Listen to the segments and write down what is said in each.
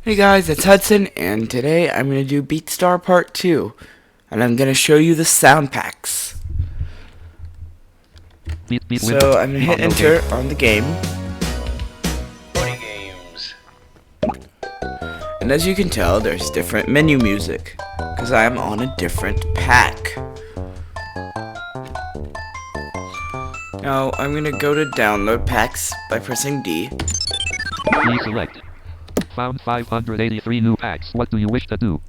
Hey guys, it's Hudson, and today I'm going to do BeatStar Part 2, and I'm going to show you the sound packs. So I'm going to hit enter on the game, and as you can tell, there's different menu music, because I'm on a different pack. Now, I'm going to go to download packs by pressing D. Deselect. Found 583 new packs. What do you wish to do?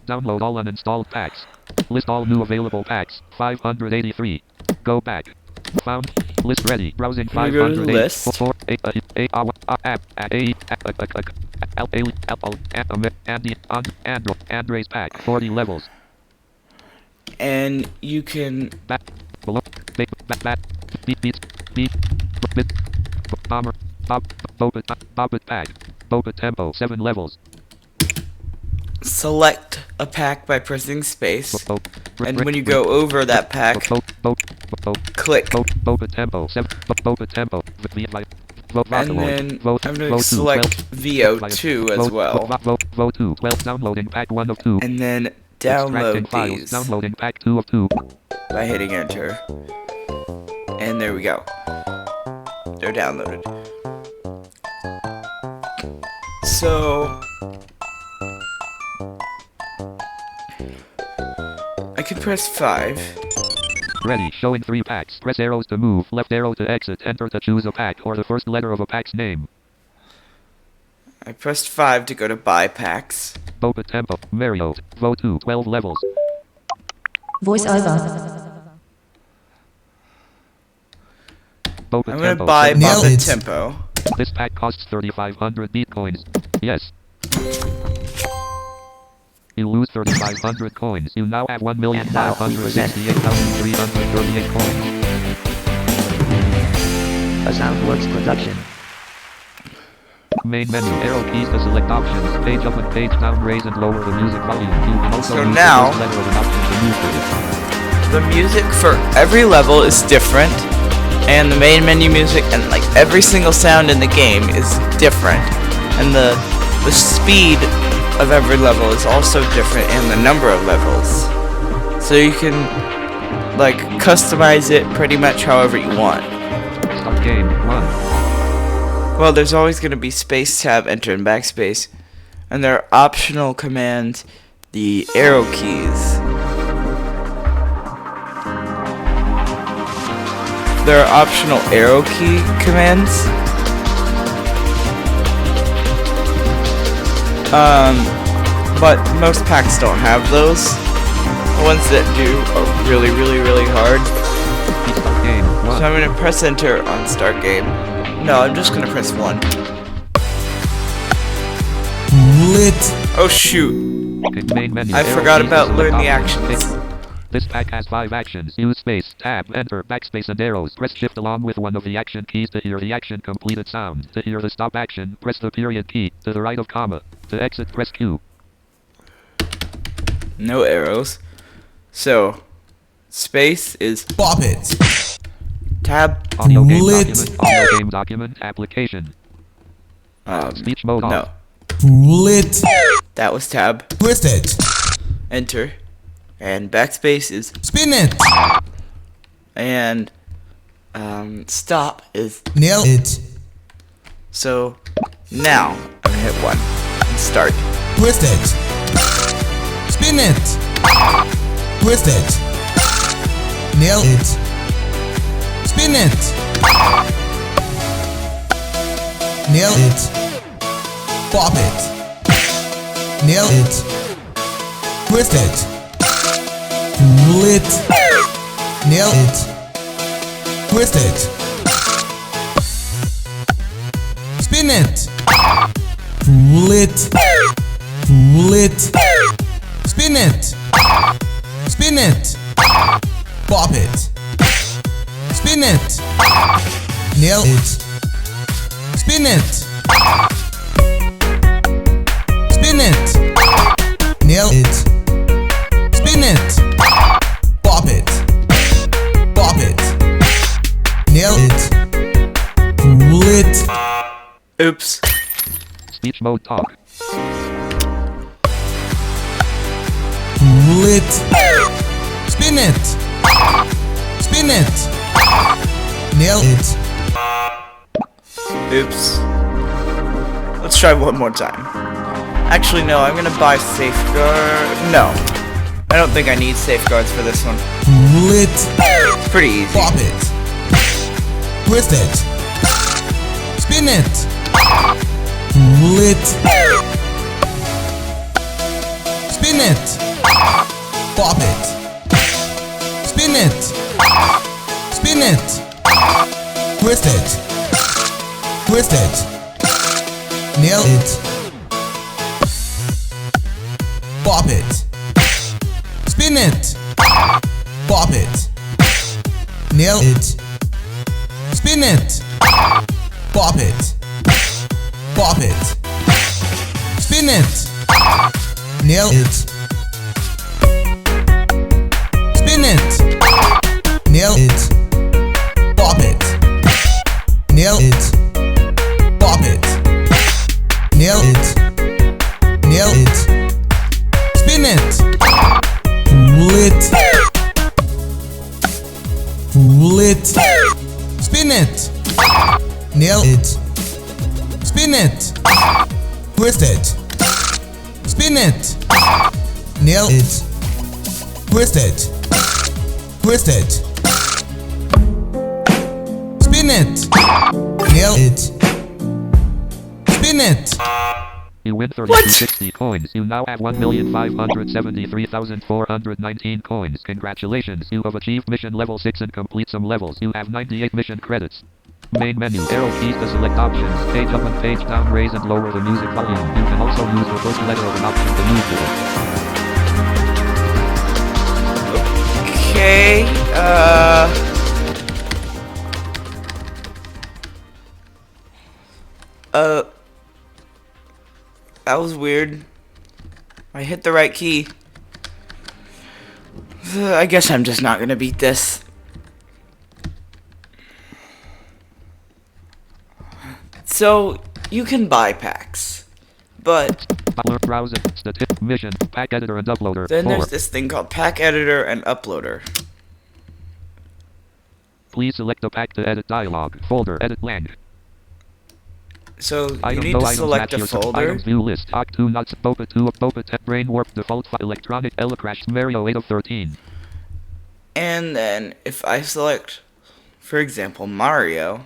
Download all uninstalled packs. List all new available packs. 583. Go back. Found. List ready. Browsing 580. List. Andre's pack. 40 levels. And you can Below. Beat. Bomber. Bobbit pack. Boba tempo. 7 levels. select a pack by pressing space, and when you go over that pack, click. Boba tempo. 7. Boba tempo. And then I'm going to select VO2 as well. Vote 2. 12. Downloading pack 1 of 2. And then download these Downloading pack 2 of 2. by hitting enter. And there we go. They're downloaded. So I can press 5. Ready. Showing 3 packs. Press arrows to move. Left arrow to exit. Enter to choose a pack or the first letter of a pack's name. I pressed 5 to go to buy packs. Boba tempo. Mario. Vote 2. 12 levels. Voice over. Boba I'm going tempo. to buy Nailed Boba it. Tempo. This pack costs 3,500 bitcoins. Yes. You lose 3,500 coins. You now have 1,568,338 coins. A Soundworks production. Main menu. Arrow keys to select options. Page up and page down. Raise and lower the music volume. You can also So use now- the first letter of an option to move to it. The music for every level is different, and the main menu music and like every single sound in the game is different, and the speed of every level is also different, and the number of levels. So you can like customize it pretty much however you want. Start game. 1. Well, there's always going to be space, tab, enter, and backspace, and there are optional commands, the arrow keys. There are optional arrow key commands. But most packs don't have those. The ones that do are really, really, really hard. Start game. 1. So I'm going to press enter on start game. No, I'm just going to press 1. Lit. Oh shoot. Main menu. I Arrow forgot keys to about select learn the options. actions. This pack has 5 actions. Use space, tab, enter, backspace, and arrows. Press shift along with one of the action keys to hear the action completed sound. To hear the stop action, press the period key. To the right of comma. To exit, press Q. No arrows. So, space is Bop it. tab. Audio game Lit. document. Audio game document. Application. Speech mode No, off. Lit. that was tab. Twist it. Enter. And backspace is, Spin it. and stop is. Nail it. So, now I'm gonna hit 1 and start. Twist it. Spin it. Twist it. Nail it. Spin it. Nail it. Bop it. Nail it. Twist it. Lit. Nail it. Twist it. Spin it. Lit. Lit. Spin it. Spin it. Bop it. Spin it. Nail it. Spin it. Spin it. Nail it. Spin it. Bop it. Bop it. Nail it. Lit. Oops. Speech mode talk. Pull it. Spin it. Spin it. Nail it. Oops. Let's try one more time. Actually, no, I'm gonna buy safeguard. No. I don't think I need safeguards for this one. Pull it. It's pretty easy. Pop it. Twist it. Spin it. Pull it. Spin it. Pop it. Spin it. Spin it. Twist it. Twist it. Nail it. Pop it. Spin it. Pop it. Nail it. Spin it. Pop it. Pop it. Spin it. Nail it. Spin it. Nail it. Pop it. Nail it. Pop it. Nail it. Nail it. Spin it. Pull it. Pull it. Spin it. Nail it. Spin it. Twist it. Spin it. Nail it. Twist it. Twist it. Spin it. Nail it. Spin it. You win 3060 coins. You now have 1,573,419 coins. Congratulations, you have achieved mission level 6 and complete some levels. You have 98 mission credits. Main menu, arrow keys to select options. Page up and page down, raise and lower the music volume. You can also use the first letter of an option to move to it. Okay, that was weird. I hit the right key. I guess I'm just not gonna beat this. So, you can buy packs, but Browser, static, mission, pack editor and uploader. then 4. there's this thing called Pack Editor and Uploader. Please select the pack to edit dialog. Folder, edit blank. So, you Item need no to items select match a your folder, items view list. Talk 2 nuts Boba 2 Boba 10 brain warp default file electronic Ella crash Mario 8 of 13. and then if I select, for example, Mario,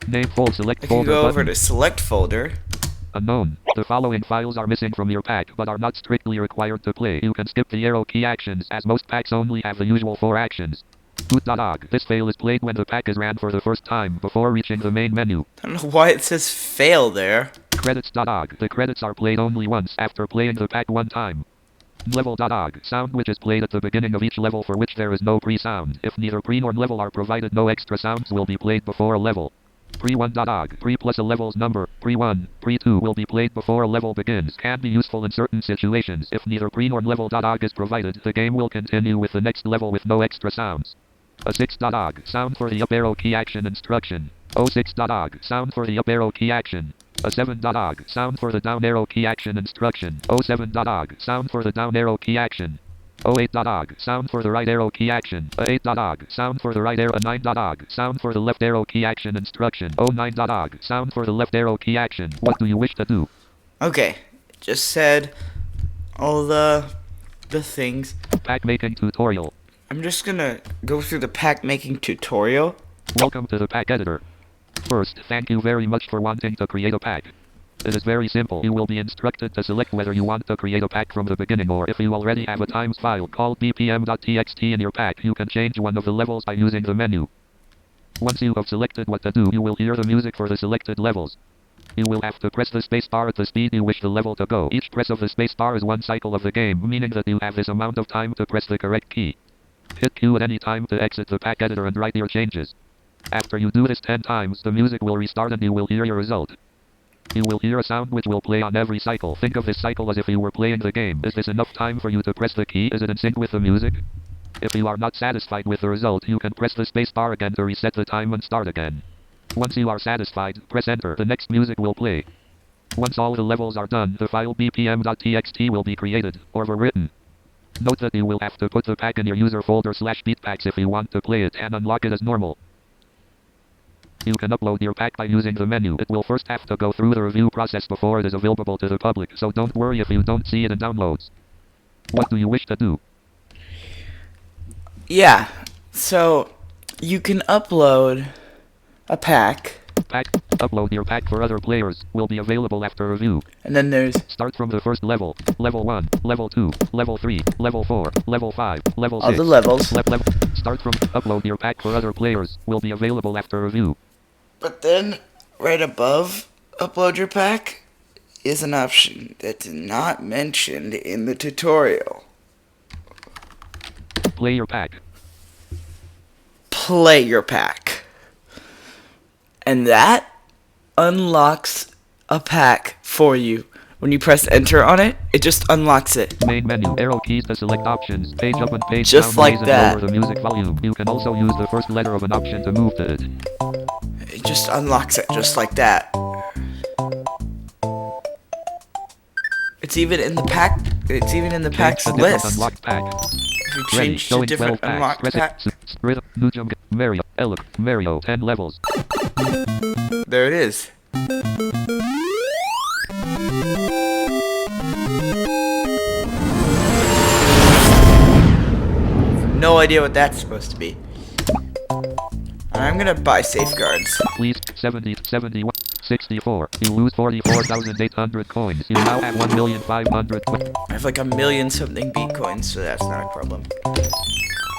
Name folder select I can folder go button. over to Select Folder. Unknown. The following files are missing from your pack, but are not strictly required to play. You can skip the arrow key actions, as most packs only have the usual 4 actions. Boot.og. This fail is played when the pack is ran for the first time, before reaching the main menu. I don't know why it says fail there. Credits.og. The credits are played only once, after playing the pack one time. Level.og. Sound which is played at the beginning of each level for which there is no pre-sound. If neither pre nor level are provided, no extra sounds will be played before a level. Pre1.og. Pre plus a level's number. Pre1, Pre2 will be played before a level begins. Can be useful in certain situations. If neither pre nor level.og is provided, the game will continue with the next level with no extra sounds. A6.og. Sound for the up arrow key action instruction. O6.og. Sound for the up arrow key action. A7.og. Sound for the down arrow key action instruction. O7.og. Sound for the down arrow key action. O8.og. Sound for the right arrow key action. A8.og. Sound for the right arrow. A9.og. Sound for the left arrow key action instruction. O9.og. Sound for the left arrow key action. What do you wish to do? Okay, just said all the things. Pack making tutorial. I'm just gonna go through the pack making tutorial. Welcome to the pack editor. First, thank you very much for wanting to create a pack. It is very simple. You will be instructed to select whether you want to create a pack from the beginning, or if you already have a times file called bpm.txt in your pack, you can change one of the levels by using the menu. Once you have selected what to do, you will hear the music for the selected levels. You will have to press the spacebar at the speed you wish the level to go. Each press of the spacebar is one cycle of the game, meaning that you have this amount of time to press the correct key. Hit Q at any time to exit the pack editor and write your changes. After you do this 10 times, the music will restart and you will hear your result. You will hear a sound which will play on every cycle. Think of this cycle as if you were playing the game. Is this enough time for you to press the key? Is it in sync with the music? If you are not satisfied with the result, you can press the spacebar again to reset the time and start again. Once you are satisfied, press enter. The next music will play. Once all the levels are done, the file bpm.txt will be created, or written. Note that you will have to put the pack in your user folder /beatpacks if you want to play it and unlock it as normal. You can upload your pack by using the menu. It will first have to go through the review process before it is available to the public, so don't worry if you don't see it in downloads. What do you wish to do? Yeah, so you can upload a pack, Upload your pack for other players. Will be available after review. and then there's Start from the first level. Level 1, Level 2, Level 3, Level 4, Level 5, Level 6. all the levels. Level. Start from upload your pack for other players. Will be available after review. But then, right above upload your pack is an option that's not mentioned in the tutorial. Play your pack. Play your pack. And that unlocks a pack for you. When you press enter on it, it just unlocks it. Main menu. Arrow keys to select options. Page up and page Just down. like Raise and that. lower the music volume. You can also use the first letter of an option to move to it. It just unlocks it just like that. It's even in the pack. It's even in the pack's Change the different list. unlocked pack. If you Ready. change to Showing different 12 packs. unlocked Press pack, it. Rhythm. New jump. Mario. Mario. 10 levels. there it is. No idea what that's supposed to be. I'm gonna buy safeguards. Please. 70, 71, 64. You lose 44,800 coins. You now have 1,500,000. I have like 1,000,000 something Bitcoins, so that's not a problem.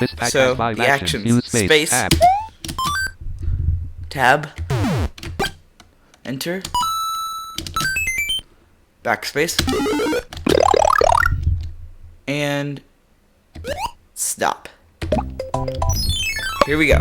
This pack So, has 5 the actions. actions. Use space. Tab. Enter. Backspace. And stop. Here we go.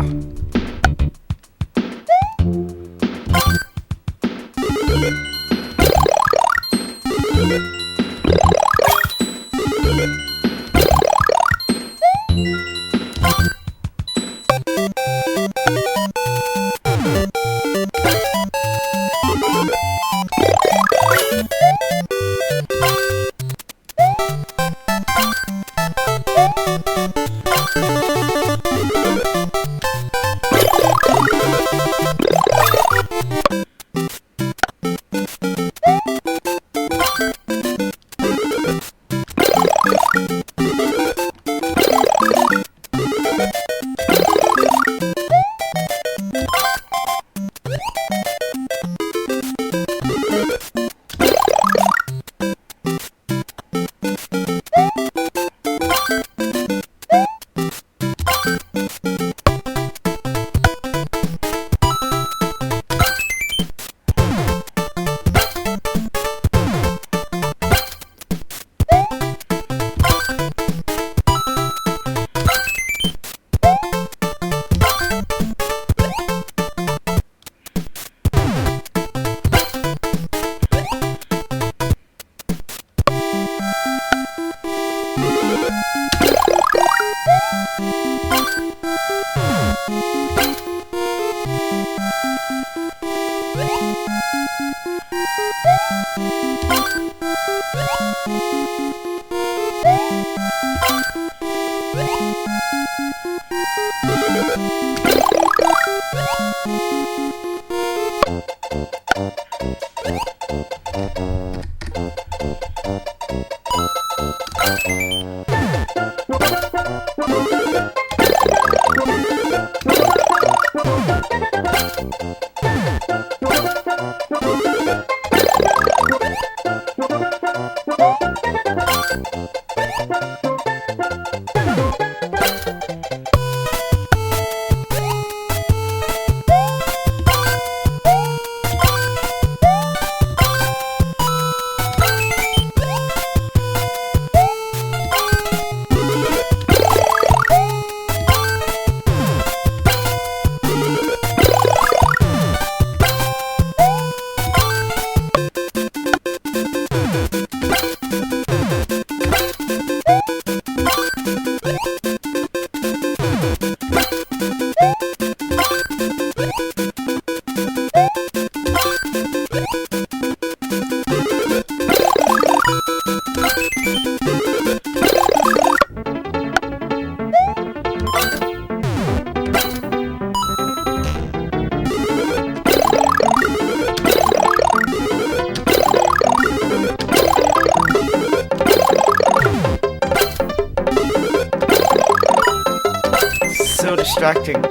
distracting.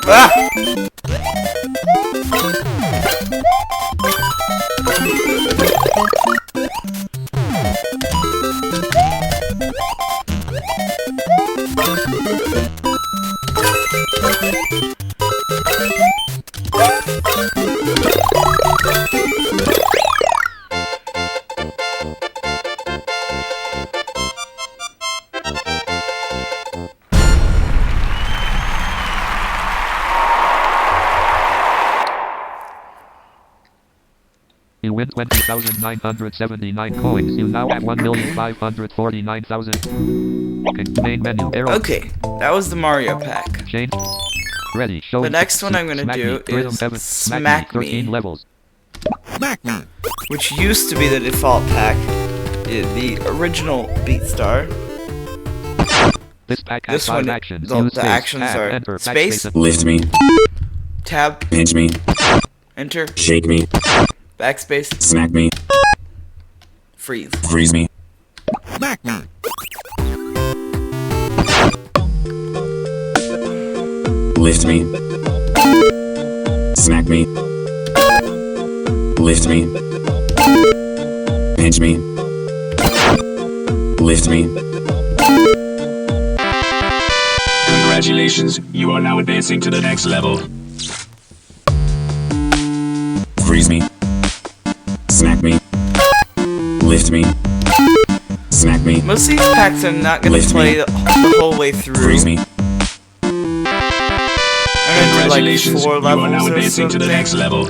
Ah! You win 20,979 coins. You now have 1,549,000. Main menu. Arrow. Okay, that was the Mario pack. Change. Ready. Show. The next one I'm gonna Smack do Me. Rhythm is 7. Smack 13 Me, levels. which used to be the default pack. The original BeatStar. This pack has This 5 one, actions. the Use space, actions tab, are enter, space, backspace, Lift me, tab, pinch me, enter, shake me, backspace, smack me, freeze. freeze me. Lift me, smack me, lift me, pinch me, lift me. Congratulations, you are now advancing to the next level. Freeze me, smack me, lift me, smack me, Most of these packs I'm not gonna Lift play me. the whole way through. freeze me, I'm gonna do like Congratulations, 4 you are now levels or advancing to the something. next level.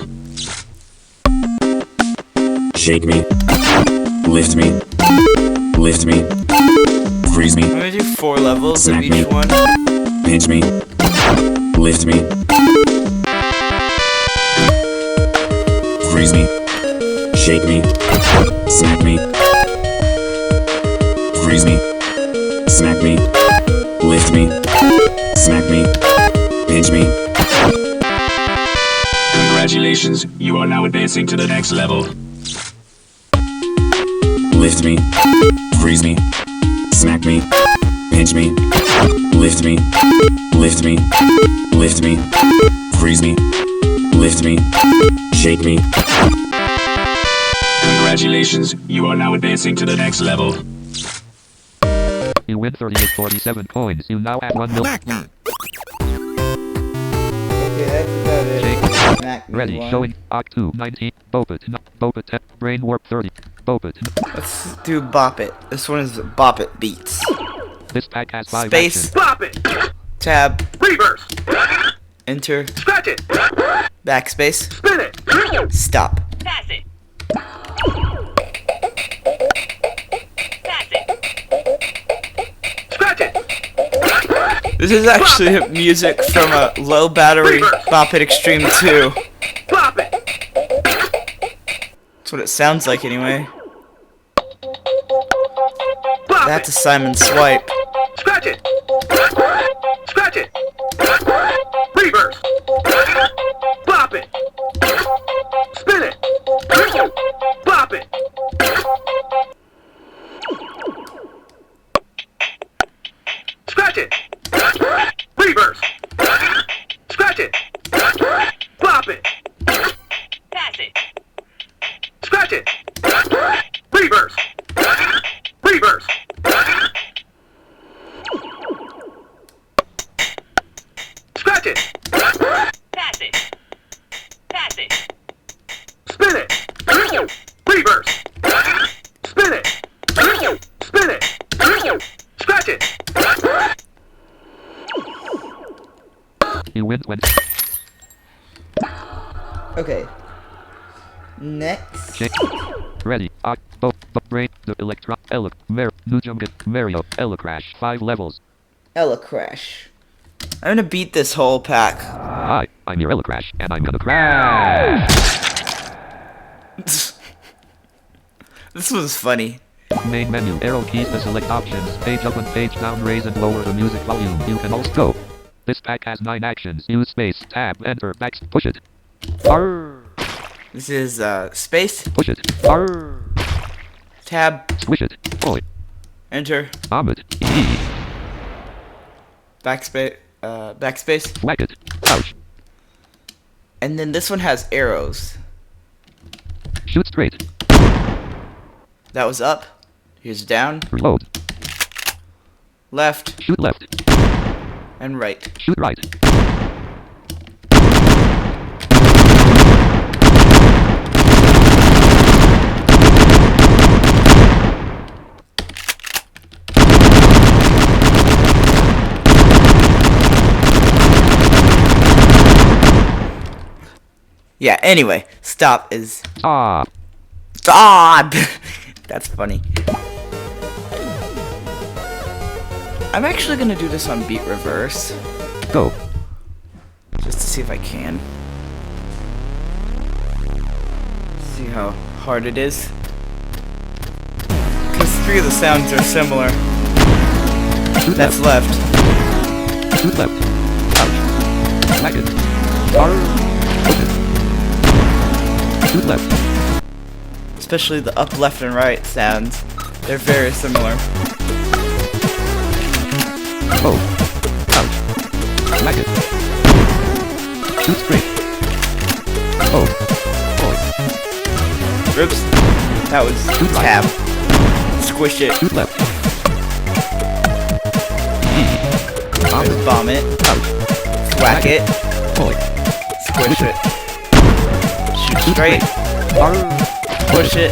shake me, lift me, lift me, freeze me, I'm gonna do 4 levels of Smack each me. one. pinch me, lift me, freeze me, shake me, smack me, freeze me, smack me, lift me, smack me, pinch me, Congratulations, you are now advancing to the next level. lift me, freeze me, smack me, pinch me, lift me, lift me, lift me, freeze me, lift me, shake me, Congratulations, you are now advancing to the next level. You win 3847 coins. You now have 1 million. Okay, that's about it. Shake. Smack me Ready. one. Showing. Oct 2. 19. Bopit. Bopit. Brain Warp 30. Bopit. Let's do Bop It. This one is Bop It Beats. This pack has 5 Space. actions. Pop it! Tab, Reverse! enter, Scratch it! backspace, Spin it! stop. Pass it! Pass it! Scratch it! This is actually music from a low battery Bop It Extreme 2. Pop it! That's what it sounds like anyway. Pop That's a it! Simon Swipe. Scratch it! Scratch it! Reverse! Pop it! Spin it! Pop it! Scratch it! Reverse! Scratch it! Pop it! Pass it! Scratch it! Reverse! Reverse! Scratch it! Pass it! Pass it! Spin it! Reverse! Spin it! Spin it! Scratch it! You win 20. Okay. Next. Shake. Ready. Oct. Brain. The Electron. Mario. Crash. 5 levels. Ella Crash. I'm gonna beat this whole pack. Hi, I'm your Crash, and I'm gonna crash. This was funny. Main menu. Arrow keys to select options. Page up and page down. Raise and lower the music volume. You can also go. This pack has 9 actions. Use space. Tab. Enter. Back. Push it. Arr. This is space, Push it. Arr. tab, Squish it. Boy. Enter. Ahmed. E. Backspace. Backspace. Whack it. Ouch. And then this one has arrows. Shoot straight. That was up. Here's down. Reload. Left. Shoot left. And right. Shoot right. Yeah, anyway, stop is Ah. stop. That's funny. I'm actually gonna do this on beat reverse, Go. just to see if I can. See how hard it is. Because 3 of the sounds are similar. Shoot That's left. left. Shoot left. Ouch. Whack it. Arr. Push it. Shoot left. Especially the up, left, and right sounds. They're very similar. Oh. Ouch. Whack it. Shoot straight. Oh. Boy. Oops. That was Shoot right. tab. Squish it. Shoot left. There's bomb it. Ouch. Whack it. Boy. Squish it. Shoot Shoot straight. Arr. Push it.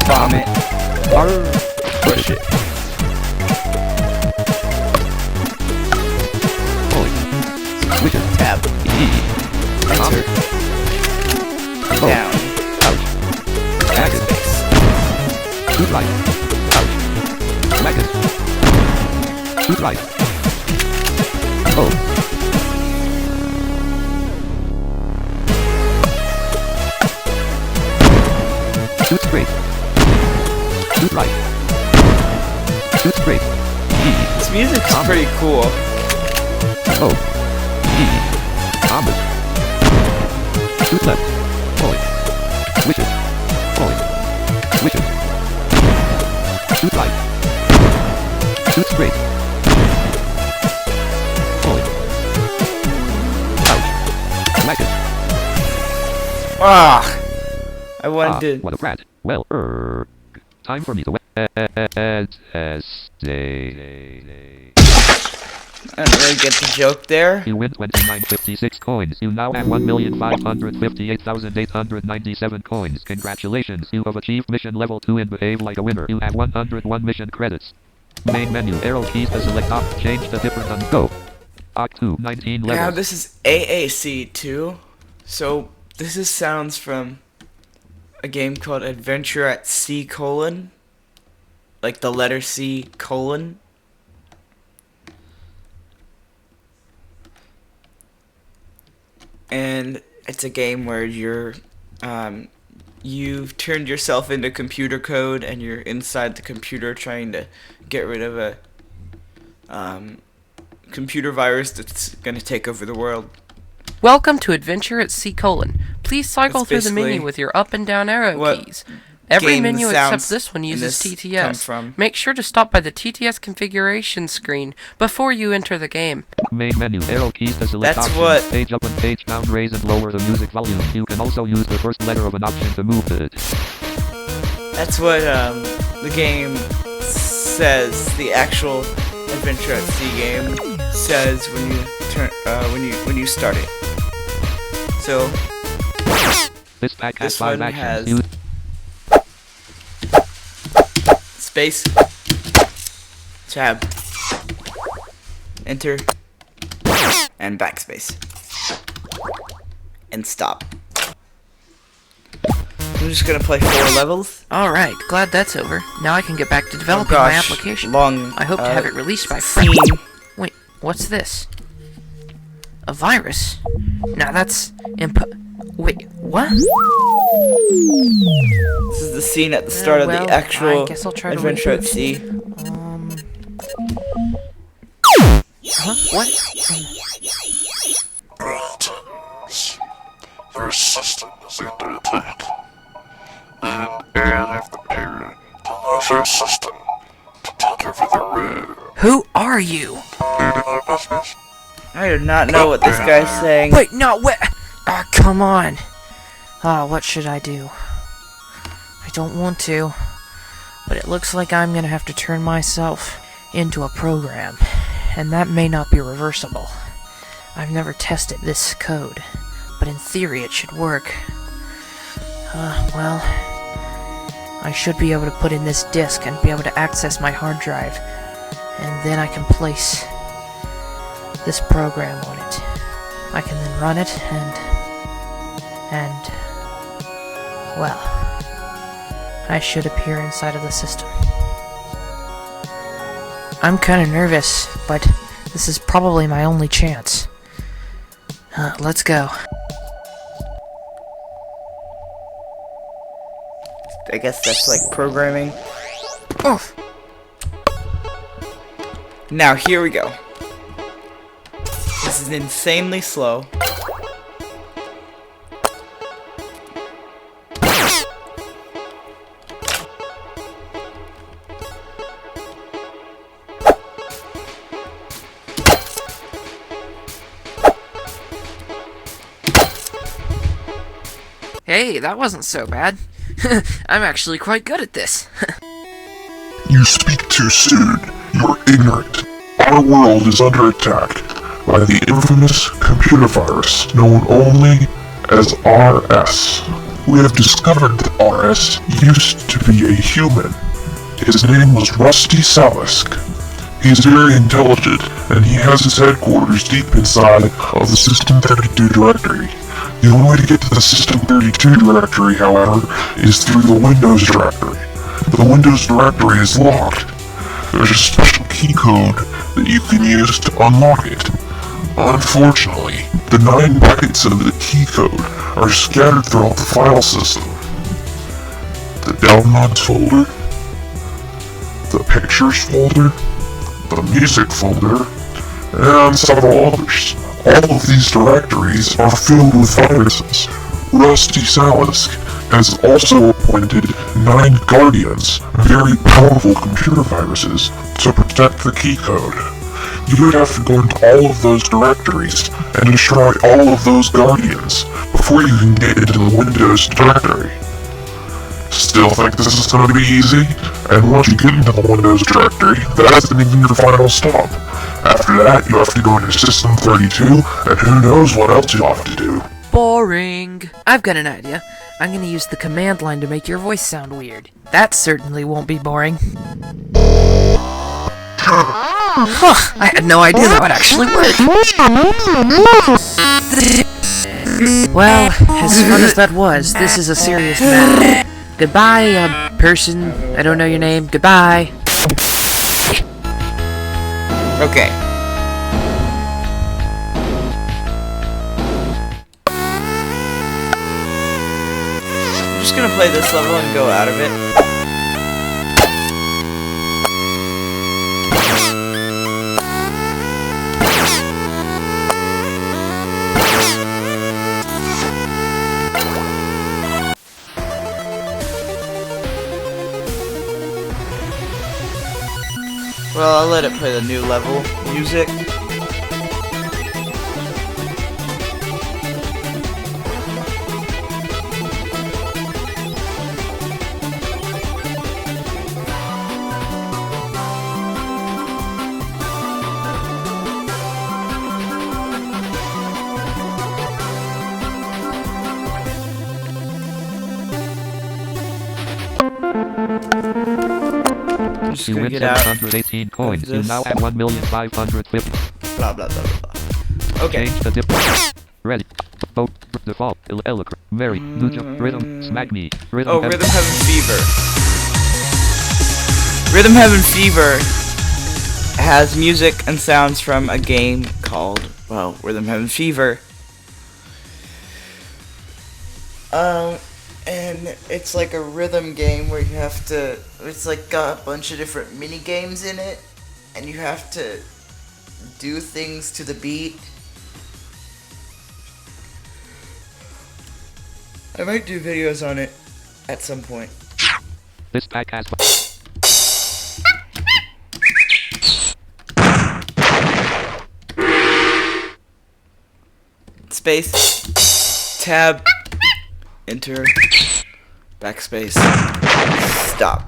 Bomb it. Arr. Push it. Boy. Switch it. Tab. Enter. Oh. Down. Ouch. Whack it. Backspace. Shoot right. Ouch. Whack it. Shoot right. Oh. Shoot straight. Shoot right. Shoot straight. E. This music's pretty cool. Oh. E. Ahmed. Shoot left. Boy. Switch it. Boy. Switch it. Shoot right. Shoot straight. Boy. Ouch. Whack it. Ah! I wanted What a rat. Well, time for me to stay. I don't really get the joke there. You win 2956 coins. You now have 1,558,897 coins. Congratulations, you have achieved mission level 2 and behave like a winner. You have 101 mission credits. Main menu, arrow keys to select op, change the different on go. Oct 2, 19 levels. Now this is AAC 2. So this is sounds from a game called Adventure at C: like the letter C:. And it's a game where you've turned yourself into computer code and you're inside the computer trying to get rid of a computer virus that's going to take over the world. Welcome to Adventure at C:. Please cycle That's through the menu basically with your up and down arrow what keys. Every game menu sounds except this one in uses this TTS. come from. Make sure to stop by the TTS configuration screen before you enter the game. Main menu, arrow keys to select That's options. what- Page up and page down, raise and lower the music volume. You can also use the first letter of an option to move it. That's what the game says. The actual Adventure at Sea game says when you turn when you start it. So This pack has this 5 one actions. has Use space, tab, enter, and backspace, and stop. I'm just gonna play 4 levels. Alright, glad that's over. Now I can get back to developing Oh my gosh, application. long, I hope to have it released by scene. Friday. Wait, what's this? A virus? Now that's wait, what? This is the scene at the start of well, the actual I guess I'll try to Adventure at reboot. Sea. Huh? What? Their system is under attack. And after period, the their system for the red. Who are you? Leading our business. I do not know what this guy's saying. Wait, no, wait. Ah, come on. Ah, what should I do? I don't want to, but it looks like I'm gonna have to turn myself into a program, and that may not be reversible. I've never tested this code, but in theory it should work. Well, I should be able to put in this disk and be able to access my hard drive, and then I can place this program on it. I can then run it, and well, I should appear inside of the system. I'm kinda nervous, but this is probably my only chance. Let's go. I guess that's like programming. Oh. Now here we go. This is insanely slow. Hey, that wasn't so bad. I'm actually quite good at this. You speak too soon. You're ignorant. Our world is under attack by the infamous computer virus known only as RS. We have discovered that RS used to be a human. His name was Rusty Salisk. He is very intelligent, and he has his headquarters deep inside of the System32 directory. The only way to get to the System32 directory, however, is through the Windows directory. The Windows directory is locked. There's a special key code that you can use to unlock it. Unfortunately, the 9 bytes of the key code are scattered throughout the file system. The Downloads folder, the Pictures folder, the Music folder, and several others. All of these directories are filled with viruses. Rusty Salisk has also appointed 9 Guardians, very powerful computer viruses, to protect the key code. You would have to go into all of those directories and destroy all of those Guardians before you can get into the Windows directory. Still think this is going to be easy? And once you get into the Windows directory, that isn't even your final stop. After that, you have to go into System32, and who knows what else you'll have to do. Boring. I've got an idea. I'm gonna use the command line to make your voice sound weird. That certainly won't be boring. Huh, I had no idea that would actually work. Well, as fun as that was, this is a serious matter. Goodbye, person. I don't know your name. Goodbye. Okay. I'm just gonna play this level and go out of it. Well, I'll let it play the new level music. I'm just You gonna win get out. 718 coins. You this. now have 1,550. Blah blah blah blah blah. Okay. Change the dip. Ready. Vote. Default. Eloquent. Very. New jump. Rhythm. Smack me. Rhythm. Oh, Rhythm Heaven Fever. Rhythm Heaven Fever has music and sounds from a game called, well, Rhythm Heaven Fever. And it's like a rhythm game where you have to, it's like got a bunch of different mini games in it, and you have to do things to the beat. I might do videos on it at some point. This pack has. space, tab, enter, backspace, stop.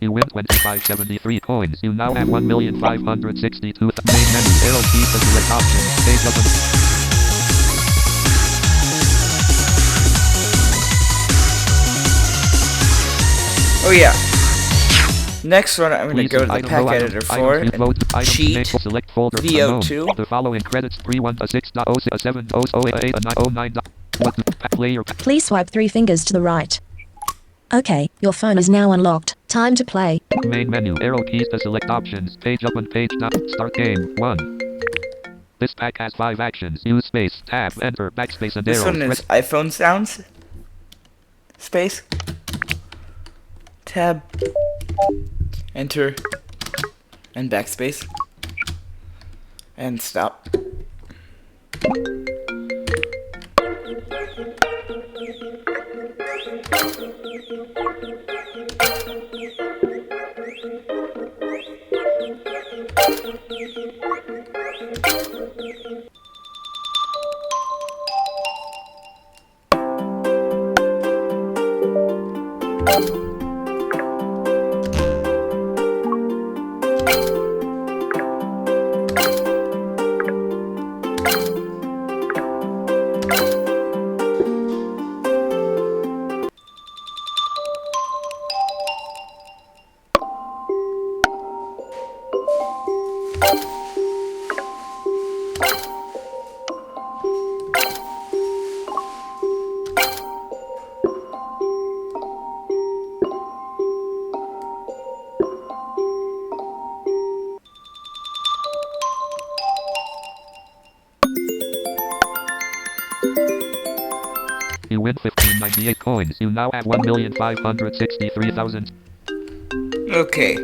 You win 2573 coins. You now have 1,562,000. Main menu. Arrow key to select options. Page open. Oh yeah. Next one, I'm gonna Please go to the item, pack no editor item, for item, and vote, item, cheat name, select folder VO2. unknown. The following credits 31.6.0.7.0.8.9.09. What player Please swipe 3 fingers to the right. Okay, your phone is now unlocked. Time to play. main menu. Arrow keys to select options. Page up and page down. Start game. 1. This pack has 5 actions. Use space, tab, enter, backspace, and This arrows. one is iPhone sounds. Space. Tab. Enter. And backspace. And stop. You win 1598 coins. You now have 1,563,000. Okay.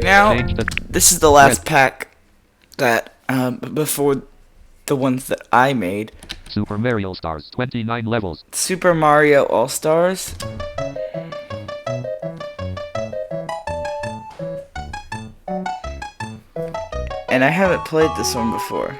Now, Change the this is the last pack that, before the ones that I made. Super Mario Stars. 29 levels. Super Mario All-Stars. And I haven't played this one before.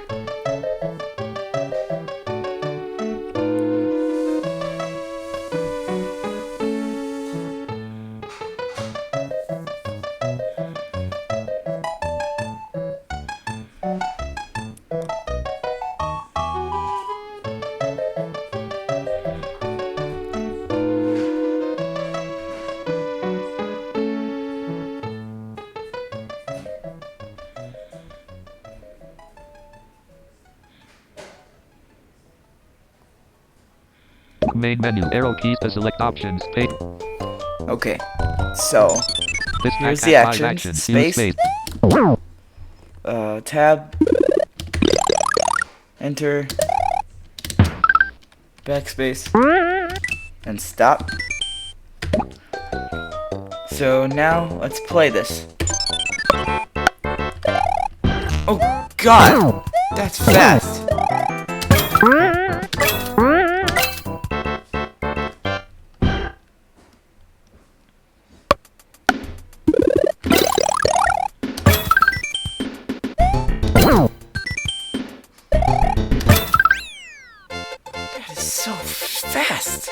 Main menu. Arrow keys to select options. Page. Okay, so This pack here's has the 5 actions. Use Space, tab, enter, backspace, and stop. So now let's play this. Oh god, that's fast. That is so fast. fast.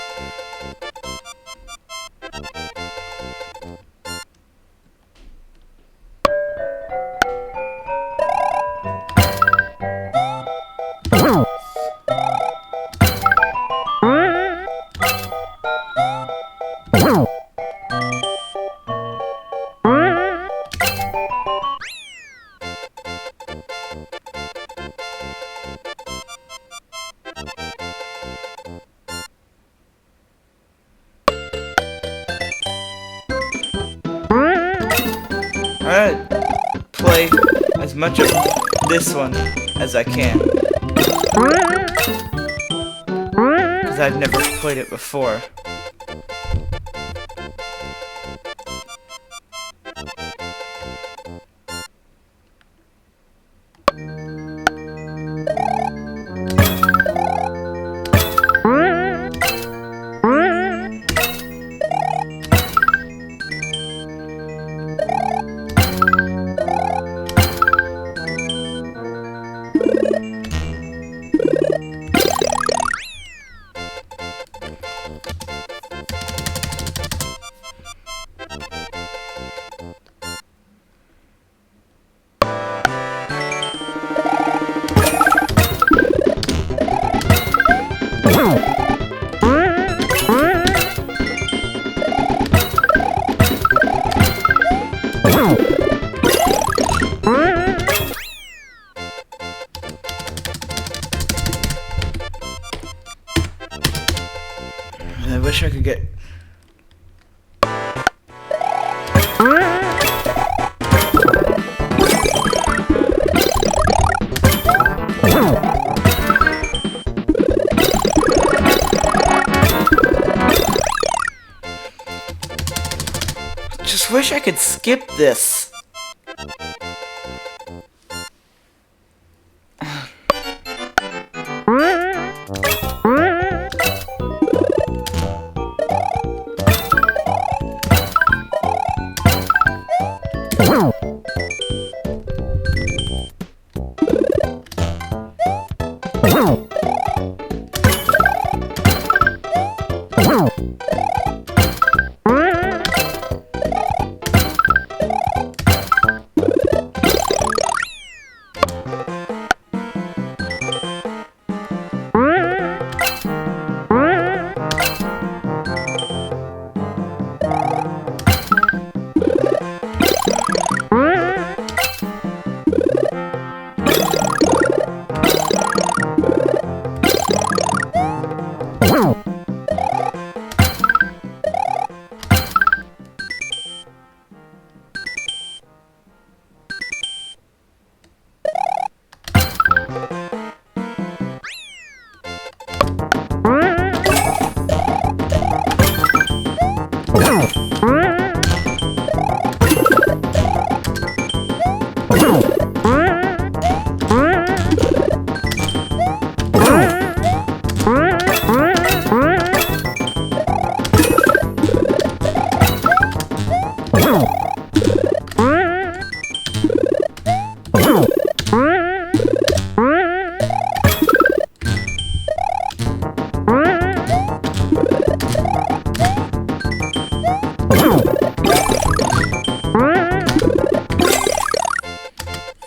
I'm gonna play as much of this one as I can, because I've never played it before. I wish I could get... Just wish I could skip this.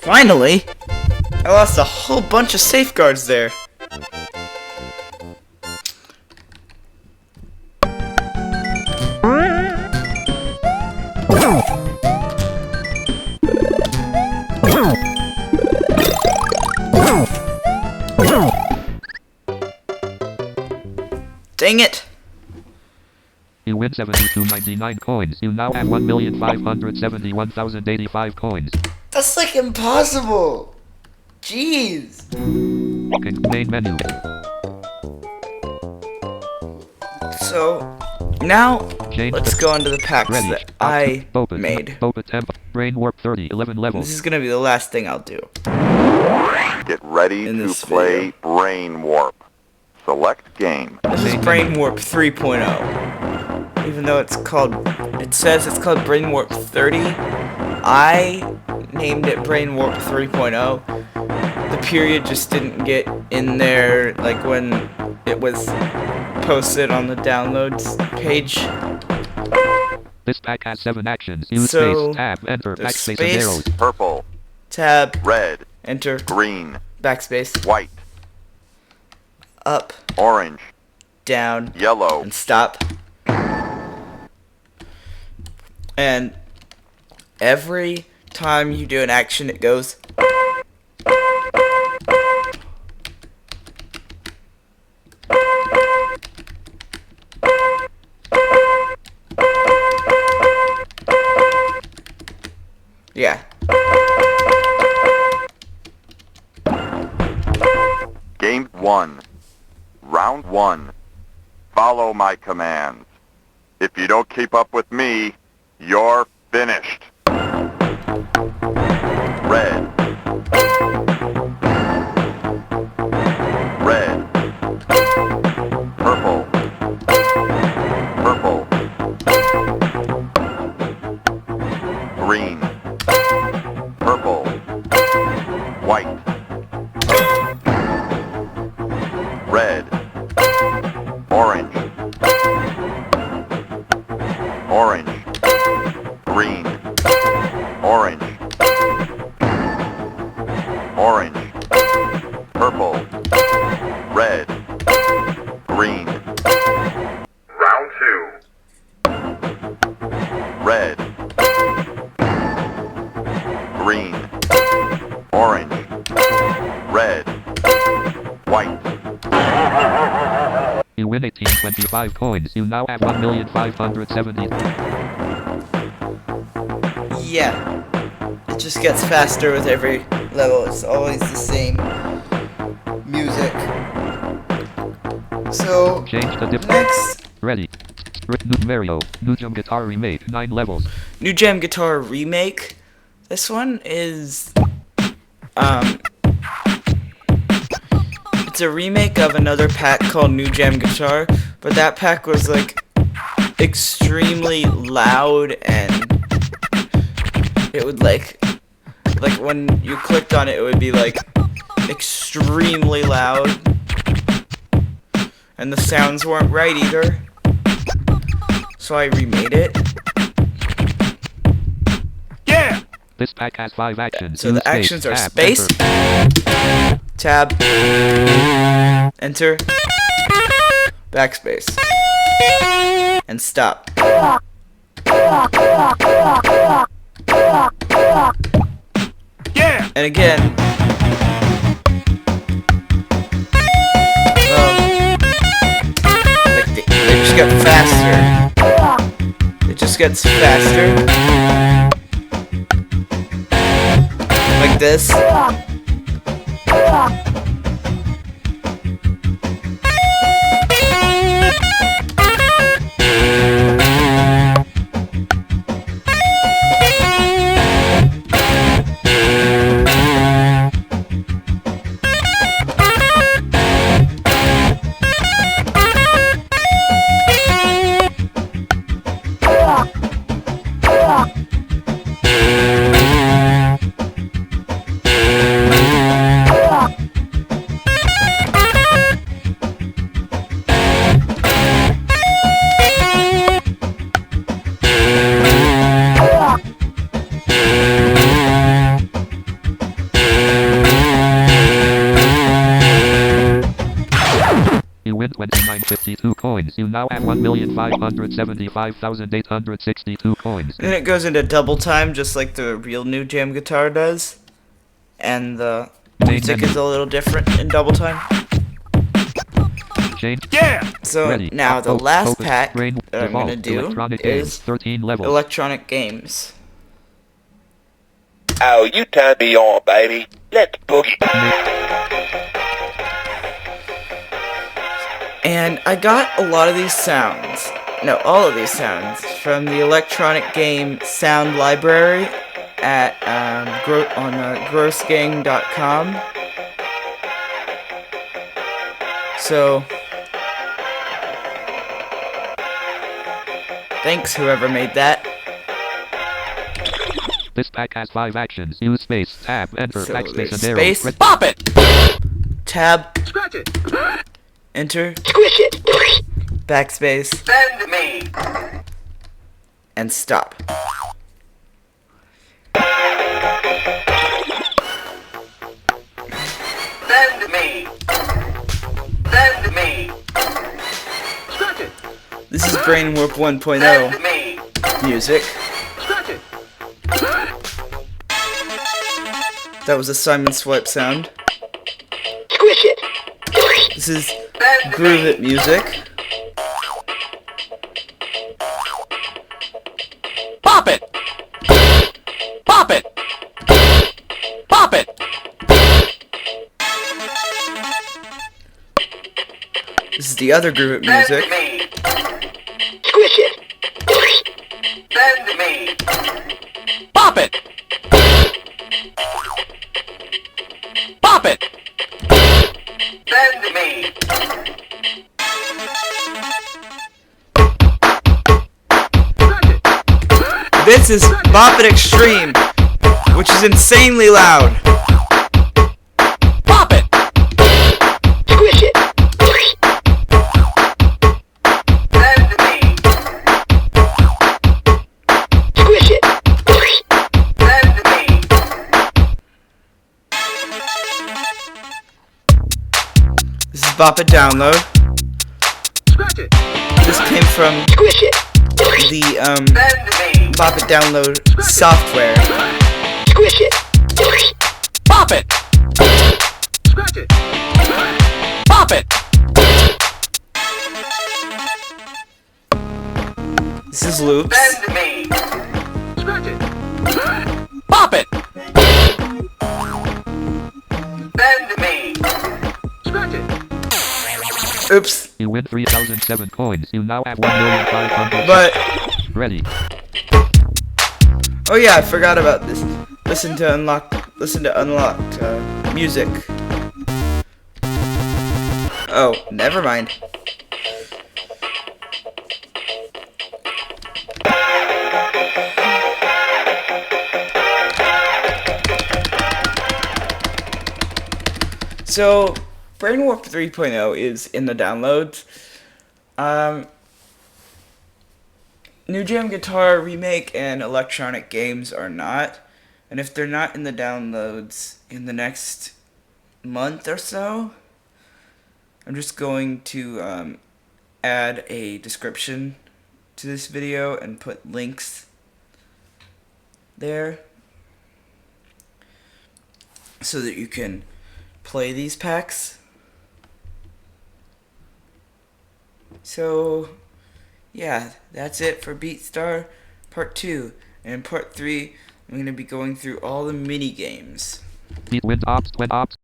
Finally! I lost a whole bunch of safeguards there. Dang it! You win 72.99 coins. You now have 1,571,085 coins. That's like impossible! Jeez! Main menu. So, now, Change let's go into the packs Ready. that I Boba, made. Boba Temp. Brain Warp 30. 11 levels. This is gonna be the last thing I'll do. Get ready In to this play video. Brain Warp. Select game. This is Brain Warp 3.0. Even though it says it's called Brain Warp 30, I named it Brain Warp 3.0. The period just didn't get in there, like when it was post it on the downloads page. This pack has 7 actions. Use So, space, tab, enter, there's backspace, space. and arrows. Purple, Tab, red, enter, green, backspace, white, up, orange, down, yellow, and stop. And every time you do an action, it goes. Yeah. Game 1. Round 1. Follow my commands. If you don't keep up with me, you're finished. Red. Red. Purple. Purple. Green. Purple. White. Red. Orange. Orange. Green. Orange. Orange. Purple. Red. Green. Round 2. Red. Green. Orange. Red. White. You win 1825 coins. You now have 1,570,000. Yeah. It just gets faster with every level. It's always the same music. So, Change the difference. next, Ready. New Mario. New Jam Guitar Remake. 9 levels. New Jam Guitar Remake. This one is, it's a remake of another pack called New Jam Guitar, but that pack was like extremely loud, and it would like when you clicked on it, it would be like extremely loud, and the sounds weren't right either, so I remade it. Yeah! This pack has 5 actions. So Use the actions are tab, space, enter. tab, enter, backspace, and stop. Yeah! And again, like they just get faster. It just gets faster. Like this. You win 2952 coins. You now have 1,575,862 coins. Then it goes into double time, just like the real New Jam Guitar does. And the music is a little different in double time. Change. Yeah! So Ready. now the Focus. last pack Brain. that I'm gonna Default. do Electronic games. is 13 levels. electronic games. Oh, you turn me on, baby. Let's boogie. And I got a lot of these sounds, no, all of these sounds, from the electronic game sound library at on grossgang.com. So, thanks whoever made that. This pack has 5 actions. Use space, tab, enter, So backspace, there's and arrow. space. Press- Pop it! Tab, Scratch it! enter, Squish it. backspace, Send me. and stop. Send me. Send me. Scratch it. This is Brain Warp 1.0 Send me. music. Scratch it. That was a Simon Swipe sound. Squish it. This is Send Groove me. It music. Pop it. Pop it. Pop it. This is the other Groove It music. Send me. Squish it. Send me. Pop it. Pop it. Send me. This is Bop It Extreme, which is insanely loud. Pop it. Squish it. Send me. Squish it. Send me. This is Bop It Download. Scratch it. This came from Squish it. the Send me. Bop It Download software. Squish it. Pop it. Scratch it. Pop it. This is Loops. Send me. Scratch it. Pop it. Send me. Scratch it. Oops. You win 3,007 coins. You now have 1,500,000. But, Ready. oh yeah, I forgot about this. Listen to unlocked music. Oh, never mind. So, Brain Warp 3.0 is in the downloads. New Jam Guitar Remake and Electronic Games are not. And if they're not in the downloads in the next month or so, I'm just going to add a description to this video and put links there so that you can play these packs. So, yeah, that's it for BeatStar Part 2. And in Part 3, I'm going to be going through all the mini games. Beat wins ops, when ops.